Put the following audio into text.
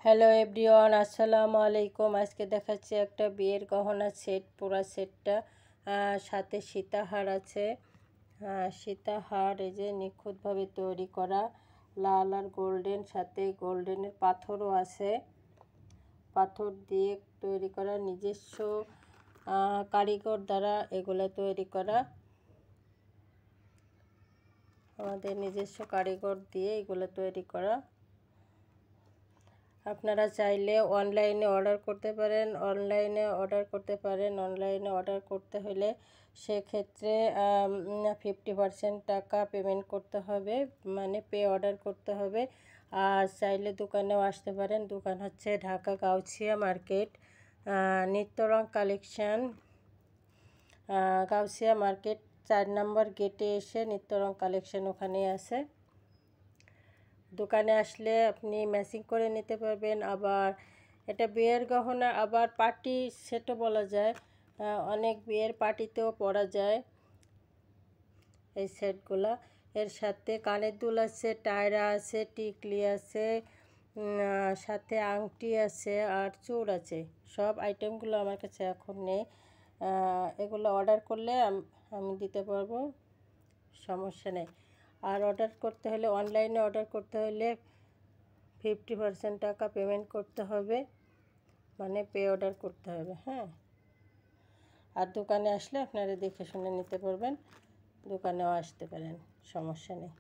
Hello everyone, আসসালামু আলাইকুম। আজকে দেখাচ্ছি একটা বিয়ের গহনা সেট, পুরা সেটটা। সাথে সীতাহার আছে। সীতাহার এই যে নিখুঁতভাবে তৈরি করা, লাল আর গোল্ডেন, সাথে গোল্ডেনের পাথরও আছে। পাথর দিয়ে তৈরি করা, নিজস্ব কারিগর দ্বারা এগুলো তৈরি করা। আমাদের নিজস্ব কারিগর দিয়ে এগুলো তৈরি করা। আপনারা চাইলে অনলাইনে অর্ডার করতে পারেন। অনলাইনে অর্ডার করতে হলে সেক্ষেত্রে 50% টাকা পেমেন্ট করতে হবে, মানে অর্ডার করতে হবে। আর চাইলে দোকানেও আসতে পারেন। দোকান হচ্ছে Dhaka Gausia market, Nityarong collection. Gausia market 4 নম্বর গেটে এসে নিত্যরং কালেকশন ওখানেই আছে। দোকানে আসলে আপনি ম্যাচিং করে নিতে পারবেন। আবার এটা বিয়ের গহনা, আবার পার্টি সেটও বলা যায়। অনেক বিয়ের পার্টিতেও পরা যায় এই সেটগুলা। এর সাথে কানের দুল আছে, টায়রা আছে, টিকলি আছে, সাথে আংটি আছে আর চূড় আছে। সব আইটেমগুলো আমার কাছে এখন নেই। এগুলো অর্ডার করলে আমি দিতে পারবো, সমস্যা নেই। আর অর্ডার করতে হলে, অনলাইনে অর্ডার করতে হলে 50% টাকা পেমেন্ট করতে হবে, মানে অর্ডার করতে হবে। হ্যাঁ, আর দোকানে আসলে আপনারা দেখে শুনে নিতে পারবেন। দোকানেও আসতে পারেন, সমস্যা নেই।